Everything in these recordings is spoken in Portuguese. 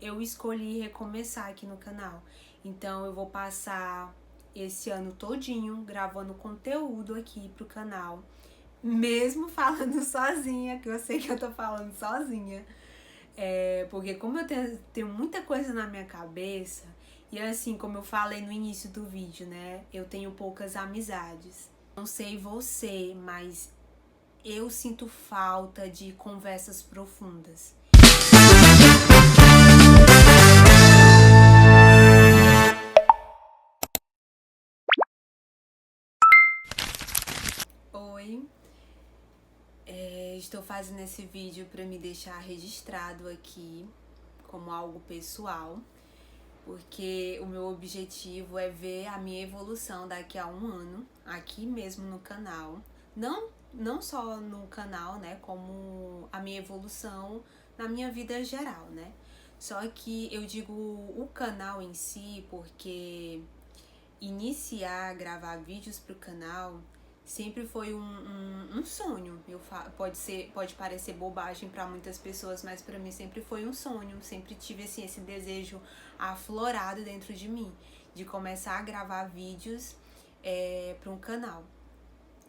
Eu escolhi recomeçar aqui no canal. Então eu vou passar esse ano todinho gravando conteúdo aqui pro canal. Mesmo falando sozinha, que eu sei que eu tô falando sozinha. Porque como eu tenho muita coisa na minha cabeça, e assim, como eu falei no início do vídeo, né? Eu tenho poucas amizades. Não sei você, mas eu sinto falta de conversas profundas. Oi, estou fazendo esse vídeo para me deixar registrado aqui como algo pessoal, porque o meu objetivo é ver a minha evolução daqui a um ano, aqui mesmo no canal. Não só no canal, né, como a minha evolução na minha vida geral, né? Só que eu digo o canal em si porque iniciar a gravar vídeos pro canal sempre foi um sonho. Pode parecer bobagem para muitas pessoas, mas para mim sempre foi um sonho. Sempre tive assim, esse desejo aflorado dentro de mim de começar a gravar vídeos para um canal.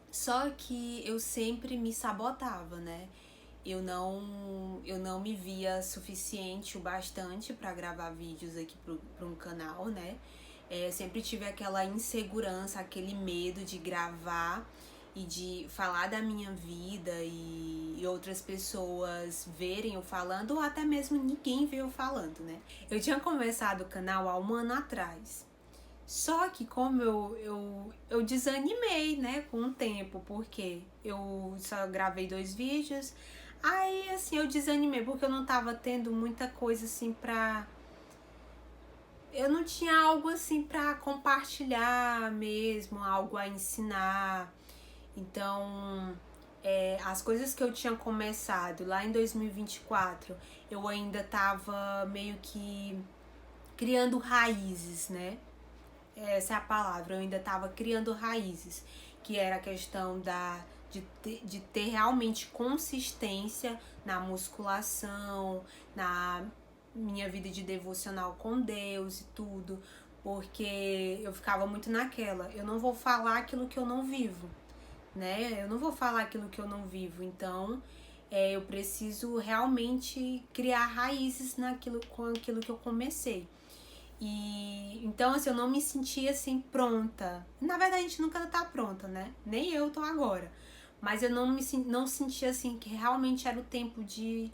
Só que eu sempre me sabotava, né? Eu não me via suficiente o bastante para gravar vídeos aqui para um canal, né? Sempre tive aquela insegurança, aquele medo de gravar e de falar da minha vida e outras pessoas verem eu falando, ou até mesmo ninguém ver eu falando, né? Eu tinha começado o canal há um ano atrás. Só que como eu desanimei, né, com o tempo, porque eu só gravei 2 vídeos. Aí, assim, eu desanimei, porque eu não tava tendo muita coisa, assim, eu não tinha algo, assim, pra compartilhar mesmo, algo a ensinar. Então, as coisas que eu tinha começado lá em 2024, eu ainda tava meio que criando raízes, né? Essa é a palavra, eu ainda estava criando raízes, que era a questão de ter realmente consistência na musculação, na minha vida de devocional com Deus e tudo, porque eu ficava muito naquela, eu não vou falar aquilo que eu não vivo, né? Eu não vou falar aquilo que eu não vivo, então eu preciso realmente criar raízes com aquilo que eu comecei. E então, assim, eu não me sentia assim pronta. Na verdade, a gente nunca tá pronta, né? Nem eu tô agora. Mas eu não sentia assim que realmente era o tempo de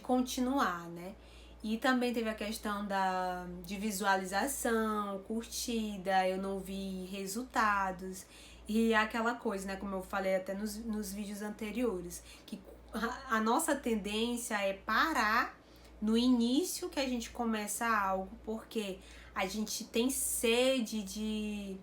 continuar, né? E também teve a questão de visualização, curtida, eu não vi resultados. E aquela coisa, né? Como eu falei até nos vídeos anteriores, que a nossa tendência é parar no início que a gente começa algo, porque a gente tem sede de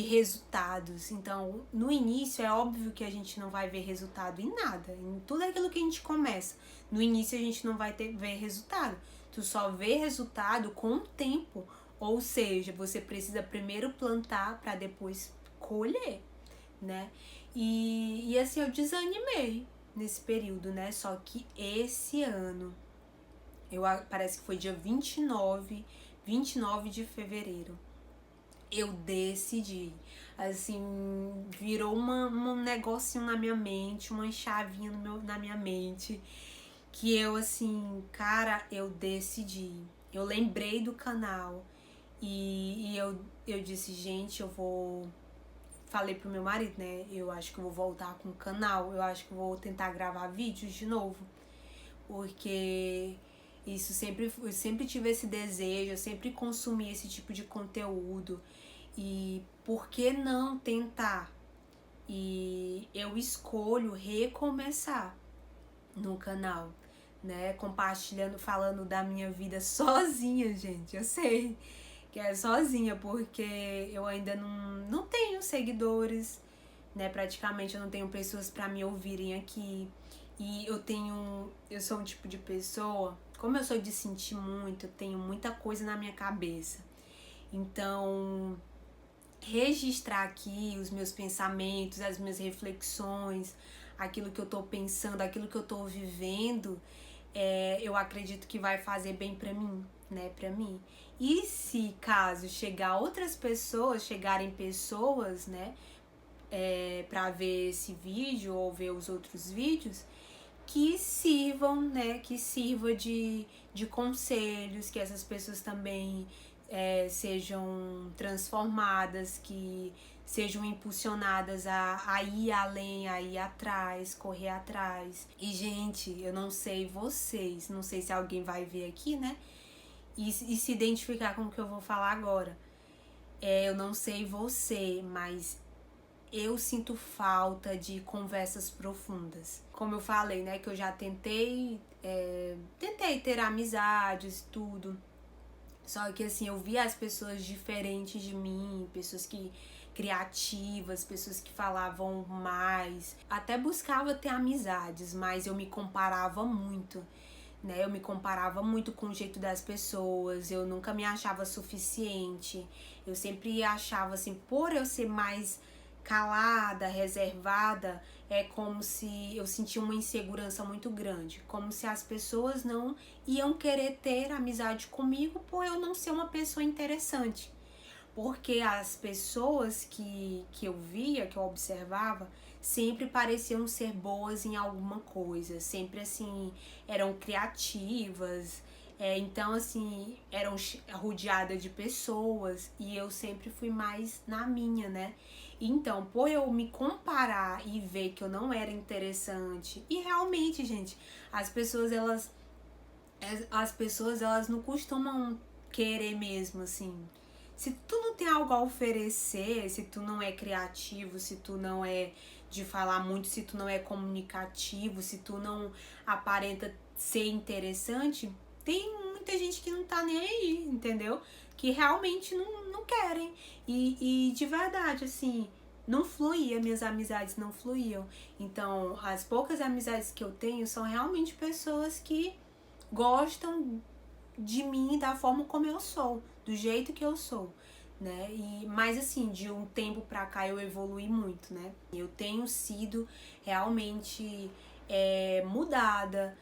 resultados. Então, no início é óbvio que a gente não vai ver resultado em nada, em tudo aquilo que a gente começa. No início a gente não vai ver resultado. Tu só vê resultado com o tempo. Ou seja, você precisa primeiro plantar para depois colher, né? E assim eu desanimei nesse período, né? Só que esse ano parece que foi dia 29 de fevereiro, eu decidi, assim, virou um negocinho na minha mente, uma chavinha na minha mente, que eu, assim, cara, eu decidi. Eu lembrei do canal e eu disse, gente, falei pro meu marido, né, eu acho que eu vou voltar com o canal, eu acho que eu vou tentar gravar vídeos de novo, porque eu sempre tive esse desejo, eu sempre consumi esse tipo de conteúdo. E por que não tentar? E eu escolho recomeçar no canal, né? Compartilhando, falando da minha vida sozinha, gente. Eu sei que é sozinha, porque eu ainda não tenho seguidores, né? Praticamente eu não tenho pessoas para me ouvirem aqui. E eu sou um tipo de pessoa, como eu sou de sentir muito, eu tenho muita coisa na minha cabeça. Então, registrar aqui os meus pensamentos, as minhas reflexões, aquilo que eu tô pensando, aquilo que eu tô vivendo, eu acredito que vai fazer bem pra mim, né, pra mim. E se caso chegarem pessoas, né, pra ver esse vídeo ou ver os outros vídeos, que sirvam, né, que sirva de conselhos, que essas pessoas também sejam transformadas, que sejam impulsionadas a ir além, a ir atrás, correr atrás. E, gente, eu não sei vocês, não sei se alguém vai ver aqui, né, e se identificar com o que eu vou falar agora. Eu não sei você, mas eu sinto falta de conversas profundas. Como eu falei, né, que eu já tentei ter amizades, tudo. Só que assim, eu via as pessoas diferentes de mim, pessoas criativas, pessoas que falavam mais. Até buscava ter amizades, mas eu me comparava muito, né? Eu me comparava muito com o jeito das pessoas, eu nunca me achava suficiente. Eu sempre achava assim, por eu ser mais calada, reservada, é como se eu sentia uma insegurança muito grande, como se as pessoas não iam querer ter amizade comigo por eu não ser uma pessoa interessante. Porque as pessoas que eu via, que eu observava, sempre pareciam ser boas em alguma coisa, sempre assim, eram criativas, então assim, eram rodeadas de pessoas e eu sempre fui mais na minha, né? Então, por eu me comparar e ver que eu não era interessante, e realmente, gente, as pessoas elas não costumam querer mesmo, assim. Se tu não tem algo a oferecer, se tu não é criativo, se tu não é de falar muito, se tu não é comunicativo, se tu não aparenta ser interessante, tem muita gente que não tá nem aí, entendeu? Que realmente não querem. E de verdade, assim, não fluía, minhas amizades não fluíam. Então, as poucas amizades que eu tenho são realmente pessoas que gostam de mim da forma como eu sou, do jeito que eu sou, né? Mas assim, de um tempo pra cá eu evolui muito, né? Eu tenho sido realmente mudada,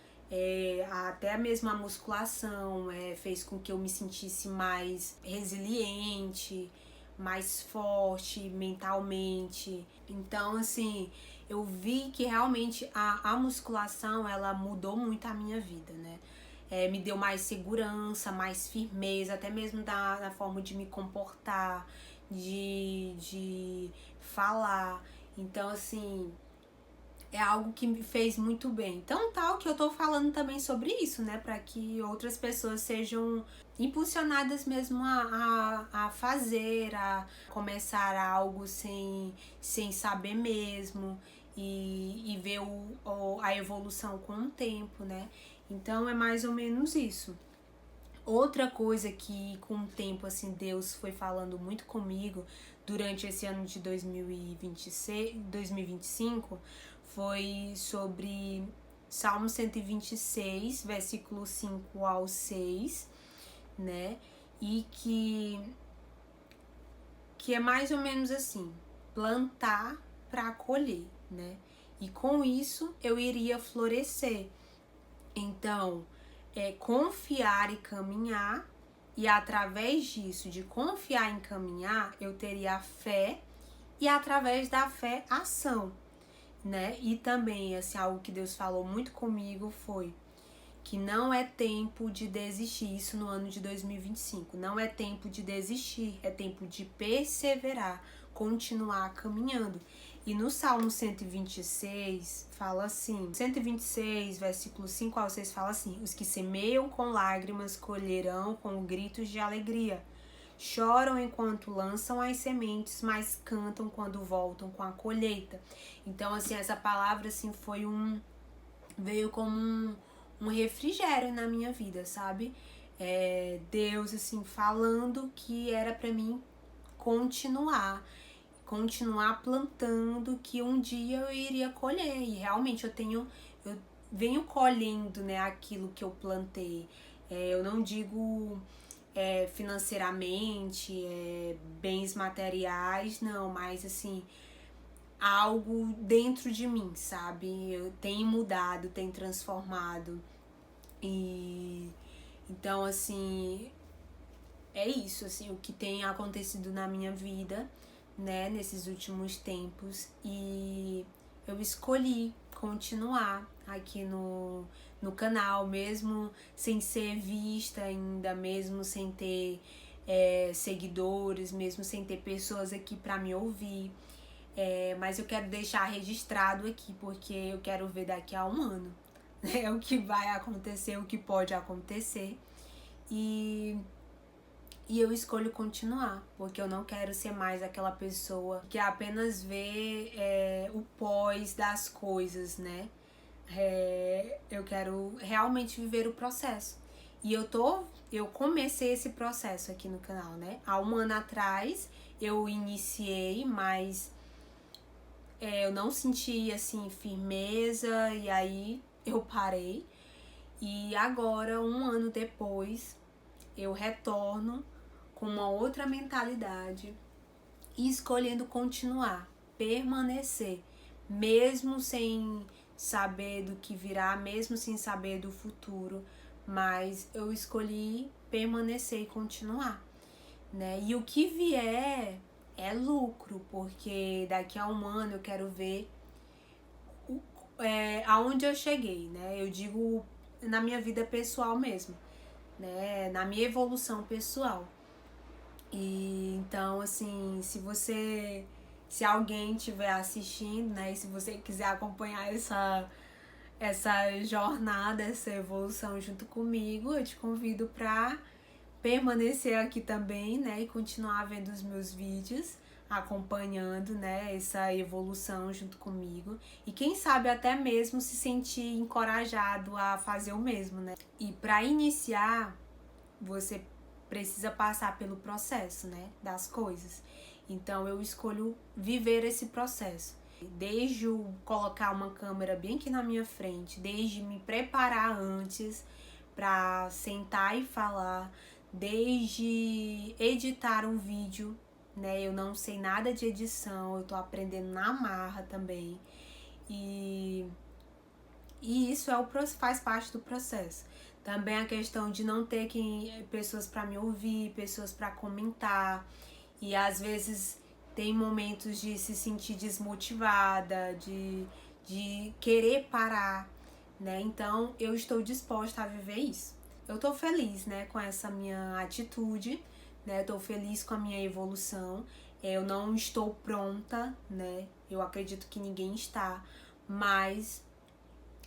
até mesmo a musculação fez com que eu me sentisse mais resiliente, mais forte mentalmente. Então, assim, eu vi que realmente a musculação, ela mudou muito a minha vida, né? Me deu mais segurança, mais firmeza, até mesmo da forma de me comportar, de falar. Então, assim, é algo que me fez muito bem. Então, tal que eu tô falando também sobre isso, né? Para que outras pessoas sejam impulsionadas mesmo a fazer, a começar algo sem saber mesmo e ver a evolução com o tempo, né? Então, é mais ou menos isso. Outra coisa que com o tempo, assim, Deus foi falando muito comigo durante esse ano de 2025 foi sobre Salmo 126, versículo 5 ao 6, né? E que é mais ou menos assim, plantar para colher, né? E com isso eu iria florescer. Então, confiar e caminhar, e através disso, de confiar em caminhar, eu teria a fé, e através da fé, ação, né? E também, assim, algo que Deus falou muito comigo foi que não é tempo de desistir, isso no ano de 2025, não é tempo de desistir, é tempo de perseverar, continuar caminhando. E no Salmo 126 fala assim, 126, versículo 5 ao 6 fala assim: os que semeiam com lágrimas colherão com gritos de alegria. Choram enquanto lançam as sementes, mas cantam quando voltam com a colheita. Então, assim, essa palavra assim veio como um refrigério na minha vida, sabe? Deus, assim, falando que era pra mim continuar plantando, que um dia eu iria colher. E realmente eu venho colhendo, né, aquilo que eu plantei. Eu não digo financeiramente, bens materiais, não, mas assim, algo dentro de mim, sabe? Eu tenho mudado, tenho transformado. E então, assim, é isso, assim, o que tem acontecido na minha vida, né, nesses últimos tempos. E eu escolhi continuar aqui no canal, mesmo sem ser vista ainda, mesmo sem ter seguidores, mesmo sem ter pessoas aqui pra me ouvir. Mas eu quero deixar registrado aqui, porque eu quero ver daqui a um ano, né, o que vai acontecer, o que pode acontecer. E eu escolho continuar, porque eu não quero ser mais aquela pessoa que apenas vê o pós das coisas, né? Eu quero realmente viver o processo. E eu comecei esse processo aqui no canal, né? Há um ano atrás eu iniciei, mas eu não senti, assim, firmeza, e aí eu parei. E agora, um ano depois, eu retorno com uma outra mentalidade e escolhendo continuar, permanecer, mesmo sem saber do que virá, mesmo sem saber do futuro, mas eu escolhi permanecer e continuar, né? E o que vier é lucro, porque daqui a um ano eu quero ver aonde eu cheguei, né? Eu digo na minha vida pessoal mesmo, né? Na minha evolução pessoal. E então, assim, se alguém estiver assistindo, né, e se você quiser acompanhar essa jornada, essa evolução junto comigo, eu te convido para permanecer aqui também, né, e continuar vendo os meus vídeos, acompanhando, né, essa evolução junto comigo, e quem sabe até mesmo se sentir encorajado a fazer o mesmo, né? E para iniciar, você precisa passar pelo processo, né, das coisas. Então eu escolho viver esse processo. Desde colocar uma câmera bem aqui na minha frente, desde me preparar antes para sentar e falar, desde editar um vídeo, né? Eu não sei nada de edição, eu tô aprendendo na marra também. E isso faz parte do processo. Também a questão de não ter pessoas para me ouvir, pessoas para comentar. E às vezes tem momentos de se sentir desmotivada, de querer parar, né? Então eu estou disposta a viver isso. Eu tô feliz, né, com essa minha atitude, né? Eu tô feliz com a minha evolução. Eu não estou pronta, né? Eu acredito que ninguém está, mas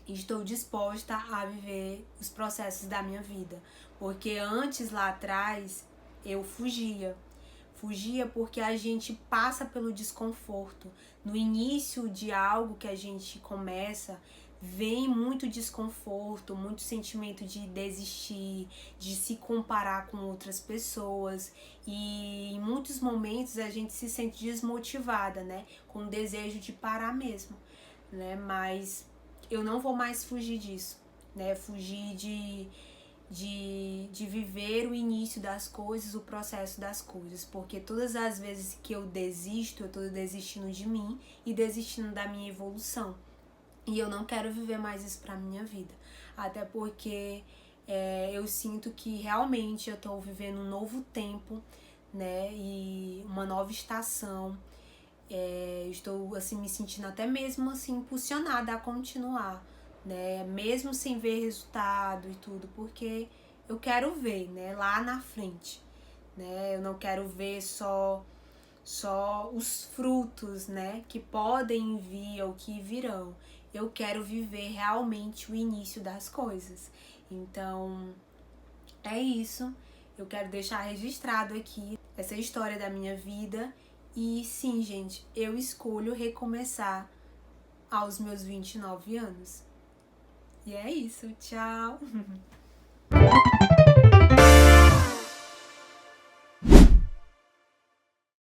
estou disposta a viver os processos da minha vida. Porque antes, lá atrás, eu fugia. Fugia porque a gente passa pelo desconforto. No início de algo que a gente começa, vem muito desconforto, muito sentimento de desistir, de se comparar com outras pessoas. E em muitos momentos a gente se sente desmotivada, né? Com o desejo de parar mesmo, né? Mas eu não vou mais fugir disso, né? Fugir de viver o início das coisas, o processo das coisas, porque todas as vezes que eu desisto, eu tô desistindo de mim e desistindo da minha evolução. E eu não quero viver mais isso pra minha vida, até porque eu sinto que realmente eu tô vivendo um novo tempo, né? E uma nova estação. Estou assim me sentindo até mesmo assim impulsionada a continuar, né, mesmo sem ver resultado e tudo, porque eu quero ver, né, lá na frente, né? Eu não quero ver só os frutos, né, que podem vir ou que virão. Eu quero viver realmente o início das coisas. Então, é isso. Eu quero deixar registrado aqui essa história da minha vida. E sim, gente, eu escolho recomeçar aos meus 29 anos. E é isso, tchau!